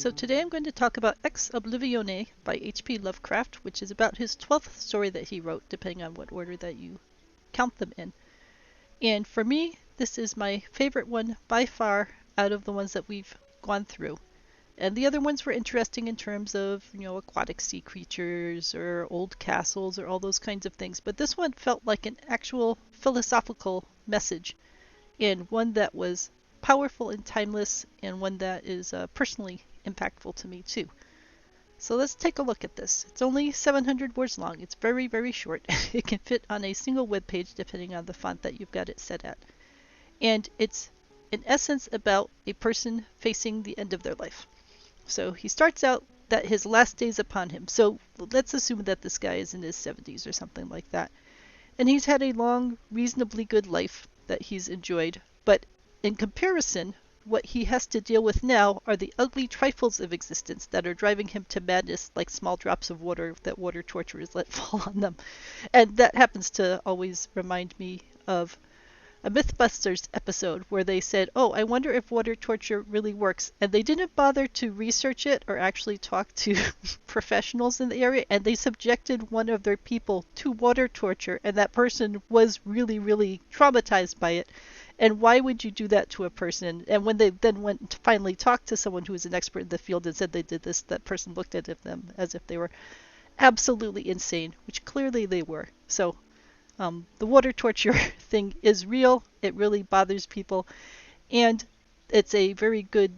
So today I'm going to talk about Ex Oblivione by H.P. Lovecraft, which is about his 12th story that he wrote, depending on what order that you count them in. And for me, this is my favorite one by far out of the ones that we've gone through. And the other ones were interesting in terms of, aquatic sea creatures or old castles or all those kinds of things. But this one felt like an actual philosophical message, and one that was powerful and timeless, and one that is personally impactful to me too. So let's take a look at this. It's only 700 words long. It's very, very short. It can fit on a single web page depending on the font that you've got it set at. And it's in essence about a person facing the end of their life. So he starts out that his last days upon him. So let's assume that this guy is in his 70s or something like that. And he's had a long, reasonably good life that he's enjoyed. But in comparison, what he has to deal with now are the ugly trifles of existence that are driving him to madness, like small drops of water that water torturers let fall on them. And that happens to always remind me of a Mythbusters episode where they said, oh, I wonder if water torture really works. And they didn't bother to research it or actually talk to professionals in the area. And they subjected one of their people to water torture. And that person was really, really traumatized by it. And why would you do that to a person? And when they then went to finally talk to someone who was an expert in the field and said they did this, that person looked at them as if they were absolutely insane, which clearly they were. So the water torture thing is real. It really bothers people. And it's a very good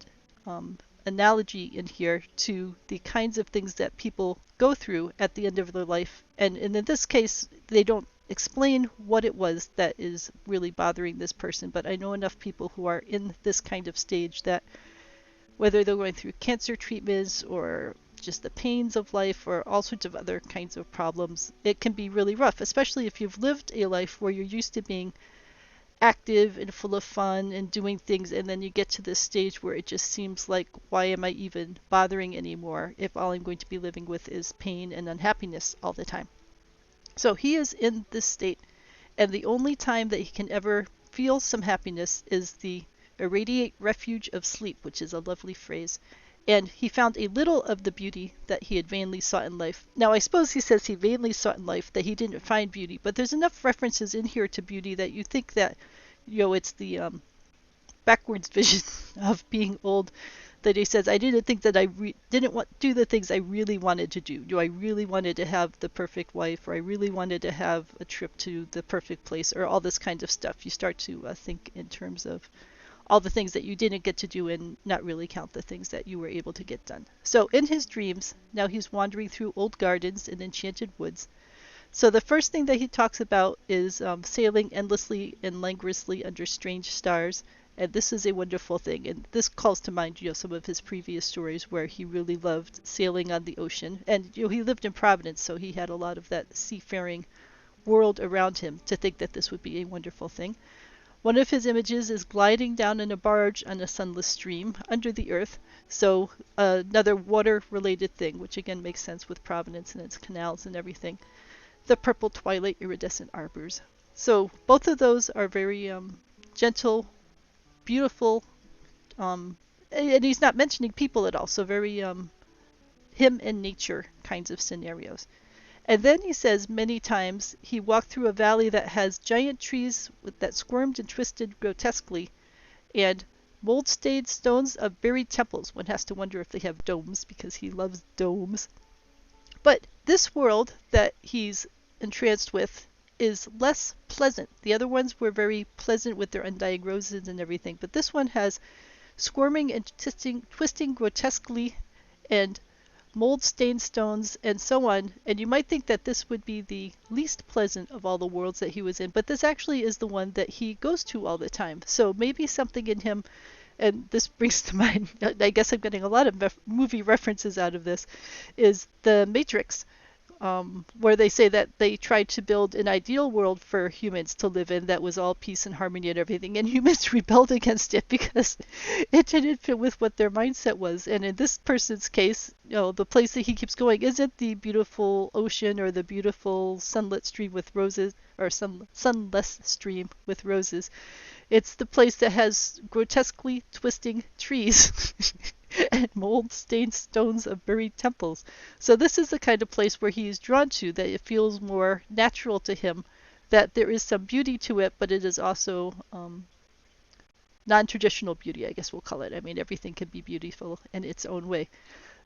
analogy in here to the kinds of things that people go through at the end of their life. And in this case, they don't explain what it was that is really bothering this person, but I know enough people who are in this kind of stage that whether they're going through cancer treatments or just the pains of life or all sorts of other kinds of problems, it can be really rough, especially if you've lived a life where you're used to being active and full of fun and doing things, and then you get to this stage where it just seems like, why am I even bothering anymore if all I'm going to be living with is pain and unhappiness all the time? So he is in this state, and the only time that he can ever feel some happiness is the irradiate refuge of sleep, which is a lovely phrase. And he found a little of the beauty that he had vainly sought in life. Now, I suppose he says he vainly sought in life, that he didn't find beauty, but there's enough references in here to beauty that you think that, it's the backwards vision of being old, that he says, I didn't think that I didn't want do the things I really wanted to do. I really wanted to have the perfect wife, or I really wanted to have a trip to the perfect place, or all this kind of stuff. You start to think in terms of all the things that you didn't get to do and not really count the things that you were able to get done. So in his dreams, now he's wandering through old gardens and enchanted woods. So the first thing that he talks about is sailing endlessly and languorously under strange stars. And this is a wonderful thing. And this calls to mind, some of his previous stories where he really loved sailing on the ocean. And, he lived in Providence, so he had a lot of that seafaring world around him to think that this would be a wonderful thing. One of his images is gliding down in a barge on a sunless stream under the earth. So another water-related thing, which again makes sense with Providence and its canals and everything. The purple twilight iridescent arbors. So both of those are very gentle, beautiful, and he's not mentioning people at all, so very him and nature kinds of scenarios. And then he says many times he walked through a valley that has giant trees that squirmed and twisted grotesquely, and mold-stained stones of buried temples. One has to wonder if they have domes, because he loves domes. But this world that he's entranced with is less pleasant. The other ones were very pleasant with their undying roses and everything, but this one has squirming and twisting grotesquely, and mold-stained stones, and so on. And you might think that this would be the least pleasant of all the worlds that he was in, but this actually is the one that he goes to all the time. So maybe something in him, and this brings to mind, I guess I'm getting a lot of movie references out of this, is The Matrix, where they say that they tried to build an ideal world for humans to live in that was all peace and harmony and everything, and humans rebelled against it because it didn't fit with what their mindset was. And in this person's case, the place that he keeps going isn't the beautiful ocean or the beautiful sunlit stream with roses, or sunless stream with roses. It's the place that has grotesquely twisting trees and mold-stained stones of buried temples. So this is the kind of place where he is drawn to, that it feels more natural to him, that there is some beauty to it, but it is also non-traditional beauty, I guess we'll call it. I mean, everything can be beautiful in its own way.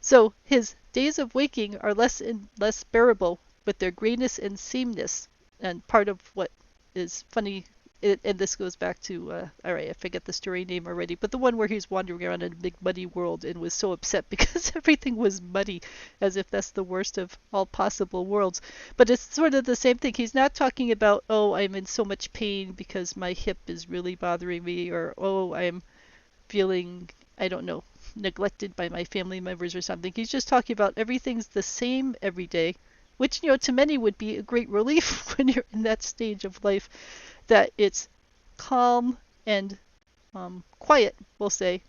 So his days of waking are less and less bearable with their grayness and sameness. And part of what is funny, and this goes back to, all right, I forget the story name already, but the one where he's wandering around in a big muddy world and was so upset because everything was muddy, as if that's the worst of all possible worlds. But it's sort of the same thing. He's not talking about, oh, I'm in so much pain because my hip is really bothering me, or, oh, I'm feeling, I don't know, neglected by my family members or something. He's just talking about everything's the same every day, which, to many would be a great relief when you're in that stage of life, that it's calm and quiet, we'll say.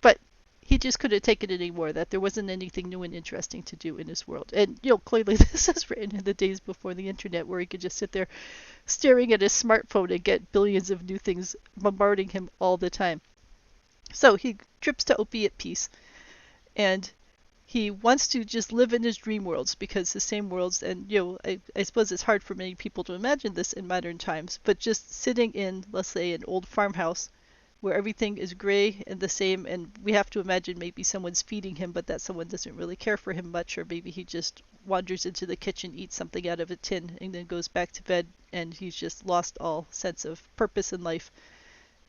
But he just couldn't take it anymore, that there wasn't anything new and interesting to do in his world. And, clearly this is written in the days before the internet, where he could just sit there staring at his smartphone and get billions of new things bombarding him all the time. So he trips to Opiate Peace, and he wants to just live in his dream worlds, because the same worlds, and I suppose it's hard for many people to imagine this in modern times, but just sitting in, let's say, an old farmhouse where everything is gray and the same, and we have to imagine maybe someone's feeding him, but that someone doesn't really care for him much, or maybe he just wanders into the kitchen, eats something out of a tin, and then goes back to bed, and he's just lost all sense of purpose in life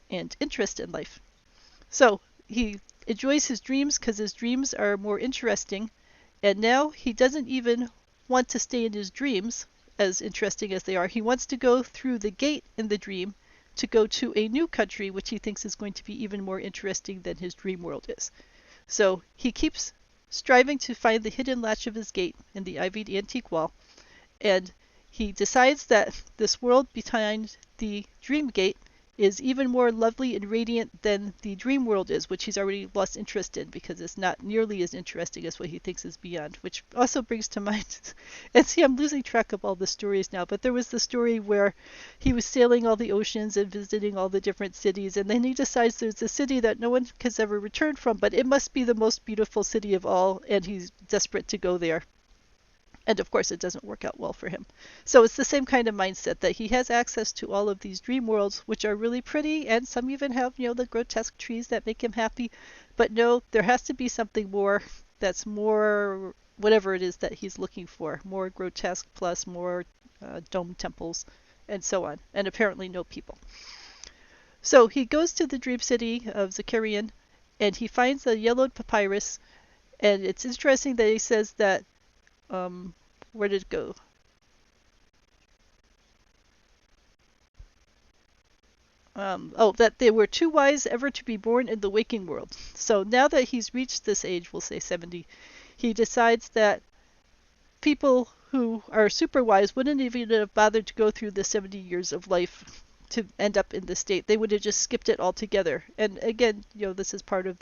and interest in life. So he enjoys his dreams because his dreams are more interesting, and now he doesn't even want to stay in his dreams, as interesting as they are. He wants to go through the gate in the dream to go to a new country, which he thinks is going to be even more interesting than his dream world is. So he keeps striving to find the hidden latch of his gate in the ivied antique wall, and he decides that this world behind the dream gate is even more lovely and radiant than the dream world is, which he's already lost interest in because it's not nearly as interesting as what he thinks is beyond, which also brings to mind, and see, I'm losing track of all the stories now, but there was the story where he was sailing all the oceans and visiting all the different cities, and then he decides there's a city that no one has ever returned from, but it must be the most beautiful city of all, and he's desperate to go there. And of course, it doesn't work out well for him. So it's the same kind of mindset, that he has access to all of these dream worlds, which are really pretty, and some even have, the grotesque trees that make him happy. But no, there has to be something more that's more, whatever it is that he's looking for, more grotesque plus more dome temples and so on, and apparently no people. So he goes to the dream city of Zakarian, and he finds a yellowed papyrus, and it's interesting that he says that where did it go? That they were too wise ever to be born in the waking world. So now that he's reached this age, we'll say 70, he decides that people who are super wise wouldn't even have bothered to go through the 70 years of life to end up in this state. They would have just skipped it altogether. And again, this is part of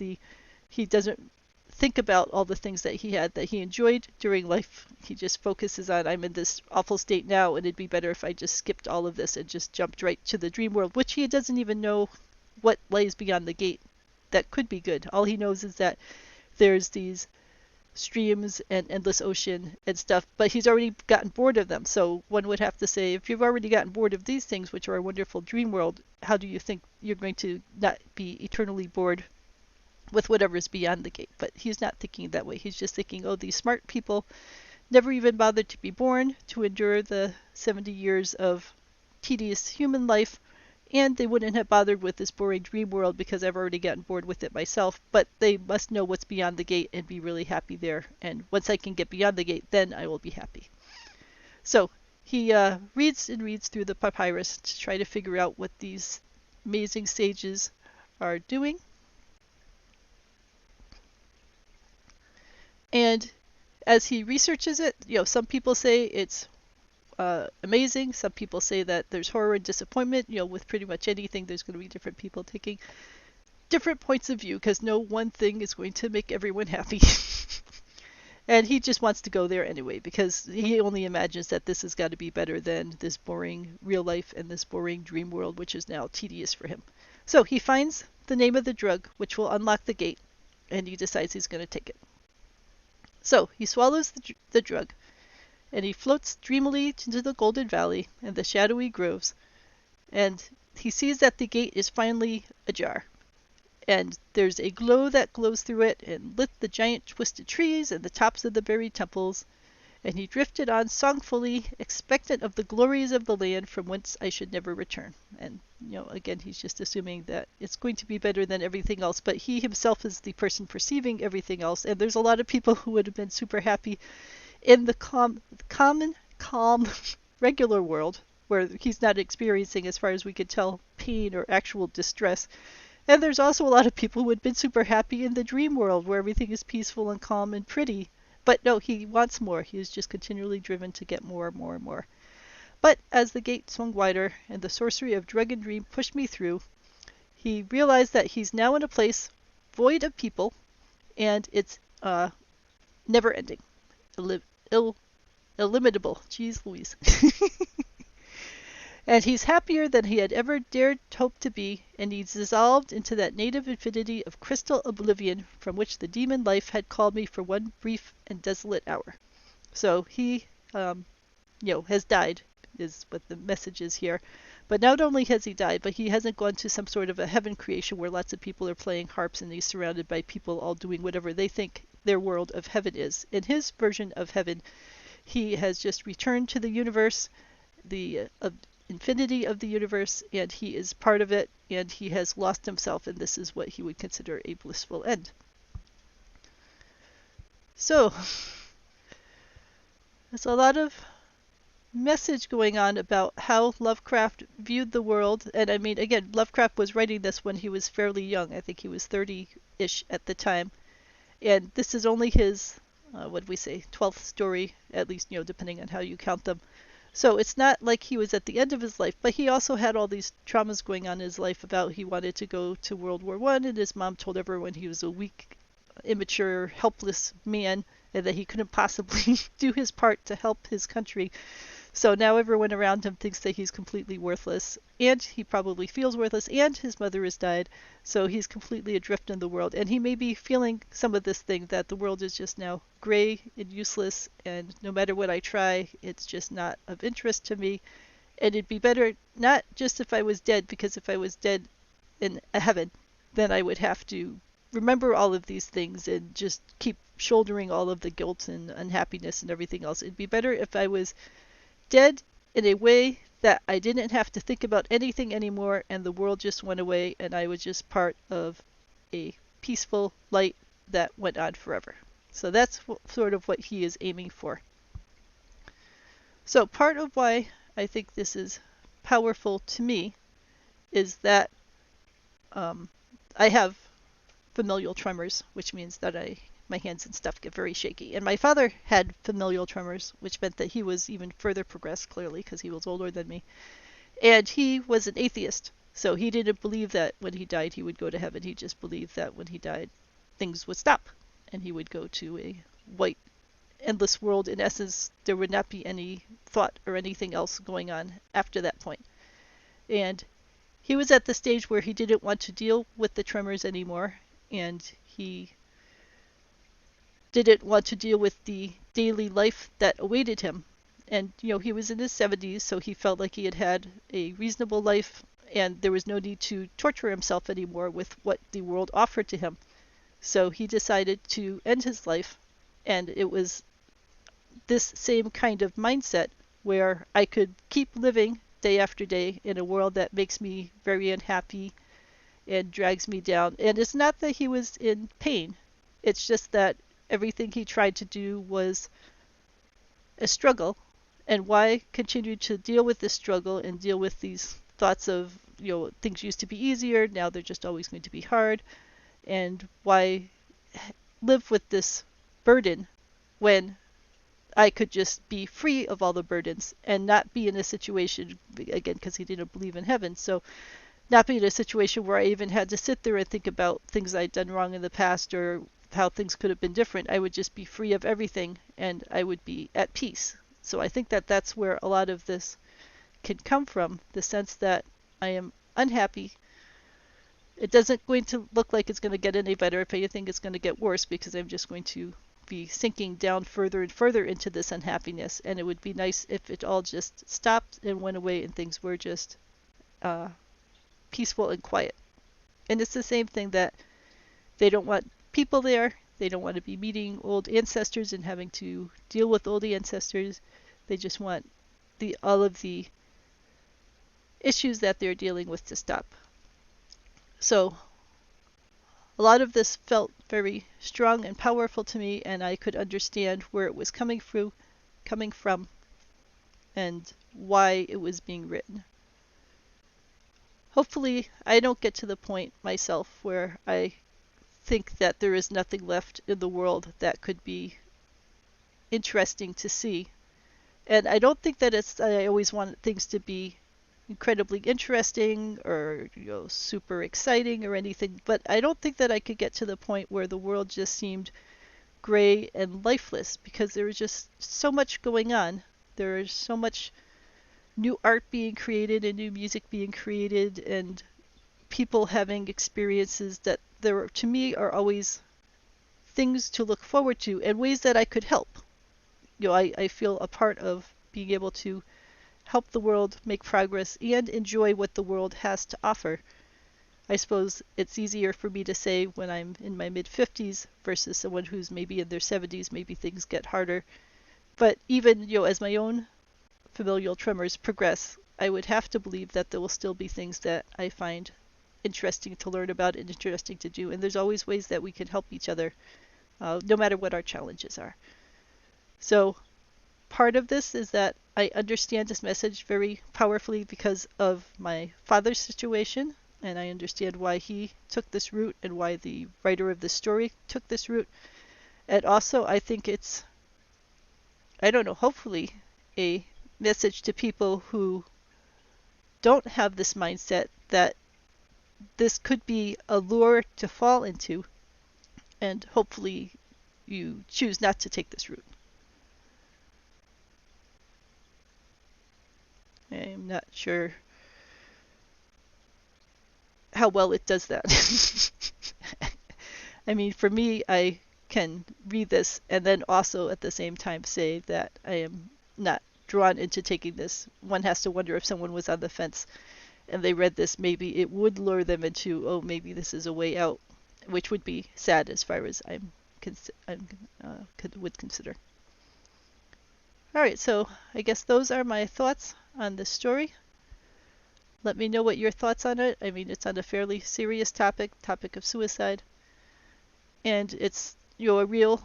he doesn't think about all the things that he had, that he enjoyed during life. He just focuses on, I'm in this awful state now, and it'd be better if I just skipped all of this and just jumped right to the dream world, which he doesn't even know what lays beyond the gate that could be good. All he knows is that there's these streams and endless ocean and stuff, but he's already gotten bored of them. So one would have to say, if you've already gotten bored of these things, which are a wonderful dream world, how do you think you're going to not be eternally bored with whatever's beyond the gate? But he's not thinking that way. He's just thinking, oh, these smart people never even bothered to be born to endure the 70 years of tedious human life, and they wouldn't have bothered with this boring dream world because I've already gotten bored with it myself, but they must know what's beyond the gate and be really happy there, and once I can get beyond the gate, then I will be happy. So he reads and reads through the papyrus to try to figure out what these amazing sages are doing. And as he researches it, some people say it's amazing. Some people say that there's horror and disappointment. With pretty much anything, there's going to be different people taking different points of view, because no one thing is going to make everyone happy. And he just wants to go there anyway, because he only imagines that this has got to be better than this boring real life and this boring dream world, which is now tedious for him. So he finds the name of the drug, which will unlock the gate. and he decides he's going to take it. So he swallows the drug, and he floats dreamily into the Golden Valley and the shadowy groves, and he sees that the gate is finally ajar. And there's a glow that glows through it and lit the giant twisted trees and the tops of the buried temples, and he drifted on songfully, expectant of the glories of the land from whence I should never return. And, again, he's just assuming that it's going to be better than everything else, but he himself is the person perceiving everything else, and there's a lot of people who would have been super happy in the calm, regular world, where he's not experiencing, as far as we could tell, pain or actual distress. And there's also a lot of people who would have been super happy in the dream world, where everything is peaceful and calm and pretty. But no, he wants more. He is just continually driven to get more and more and more. But as the gate swung wider and the sorcery of drug and dream pushed me through, he realized that he's now in a place void of people, and it's never ending, illimitable. Jeez Louise. And he's happier than he had ever dared hope to be, and he's dissolved into that native infinity of crystal oblivion from which the demon life had called me for one brief and desolate hour. So he, has died, is what the message is here. But not only has he died, but he hasn't gone to some sort of a heaven creation where lots of people are playing harps and he's surrounded by people all doing whatever they think their world of heaven is. In his version of heaven, he has just returned to the universe, the infinity of the universe, and he is part of it, and he has lost himself, and this is what he would consider a blissful end. So there's a lot of message going on about how Lovecraft viewed the world. And I mean, again, Lovecraft was writing this when he was fairly young. I think he was 30-ish at the time, and this is only his 12th story, at least, depending on how you count them. So it's not like he was at the end of his life, but he also had all these traumas going on in his life about he wanted to go to World War I, and his mom told everyone he was a weak, immature, helpless man, and that he couldn't possibly do his part to help his country. So now everyone around him thinks that he's completely worthless, and he probably feels worthless, and his mother has died, so he's completely adrift in the world. And he may be feeling some of this thing, that the world is just now gray and useless, and no matter what I try, it's just not of interest to me. And it'd be better not just if I was dead, because if I was dead in a heaven, then I would have to remember all of these things and just keep shouldering all of the guilt and unhappiness and everything else. It'd be better if I was dead in a way that I didn't have to think about anything anymore, and the world just went away, and I was just part of a peaceful light that went on forever. So that's sort of what he is aiming for. So part of why I think this is powerful to me is that I have familial tremors, which means that my hands and stuff get very shaky. And my father had familial tremors, which meant that he was even further progressed, clearly, because he was older than me. And he was an atheist, so he didn't believe that when he died he would go to heaven. He just believed that when he died things would stop, and he would go to a white, endless world. In essence, there would not be any thought or anything else going on after that point. And he was at the stage where he didn't want to deal with the tremors anymore, and he didn't want to deal with the daily life that awaited him. And, he was in his 70s, so he felt like he had had a reasonable life, and there was no need to torture himself anymore with what the world offered to him. So he decided to end his life, and it was this same kind of mindset where I could keep living day after day in a world that makes me very unhappy and drags me down. And it's not that he was in pain. It's just that everything he tried to do was a struggle, and why continue to deal with this struggle and deal with these thoughts of, things used to be easier, now they're just always going to be hard, and why live with this burden when I could just be free of all the burdens and not be in a situation, again, because he didn't believe in heaven, so not be in a situation where I even had to sit there and think about things I'd done wrong in the past or how things could have been different. I would just be free of everything, and I would be at peace. So I think that that's where a lot of this can come from, the sense that I am unhappy it doesn't going to look like it's going to get any better. If anything, it's going to get worse because I'm just going to be sinking down further and further into this unhappiness. And it would be nice if it all just stopped and went away and things were just uh, peaceful and quiet. And it's the same thing that they don't want people there. They don't want to be meeting old ancestors and having to deal with old ancestors. They just want all of the issues that they're dealing with to stop. So a lot of this felt very strong and powerful to me, and I could understand where it was coming from, and why it was being written. Hopefully, I don't get to the point myself where I think that there is nothing left in the world that could be interesting to see. And I don't think that I always want things to be incredibly interesting or super exciting or anything, but I don't think that I could get to the point where the world just seemed gray and lifeless, because there was just so much going on. There is so much new art being created and new music being created and people having experiences that there, to me, are always things to look forward to and ways that I could help. I feel a part of being able to help the world make progress and enjoy what the world has to offer. I suppose it's easier for me to say when I'm in my mid-50s versus someone who's maybe in their 70s. Maybe things get harder. But even, as my own familial tremors progress, I would have to believe that there will still be things that I find interesting to learn about and interesting to do. And there's always ways that we can help each other, no matter what our challenges are. So part of this is that I understand this message very powerfully because of my father's situation, and I understand why he took this route and why the writer of the story took this route. And also, I think it's, I don't know, hopefully a message to people who don't have this mindset that this could be a lure to fall into, and hopefully you choose not to take this route. I'm not sure how well it does that. I mean, for me, I can read this and then also at the same time say that I am not drawn into taking this. One has to wonder if someone was on the fence and they read this, maybe it would lure them into, oh, maybe this is a way out, which would be sad as far as would consider. All right, so I guess those are my thoughts on this story. Let me know what your thoughts on it. I mean, it's on a fairly serious topic of suicide. And it's, a real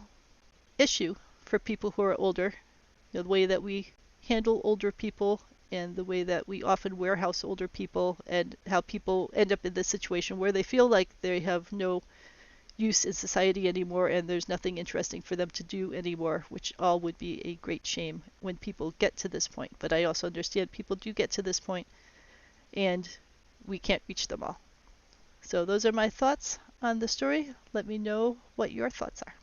issue for people who are older. The way that we handle older people and the way that we often warehouse older people, and how people end up in this situation where they feel like they have no use in society anymore and there's nothing interesting for them to do anymore, which all would be a great shame when people get to this point. But I also understand people do get to this point and we can't reach them all. So those are my thoughts on the story. Let me know what your thoughts are.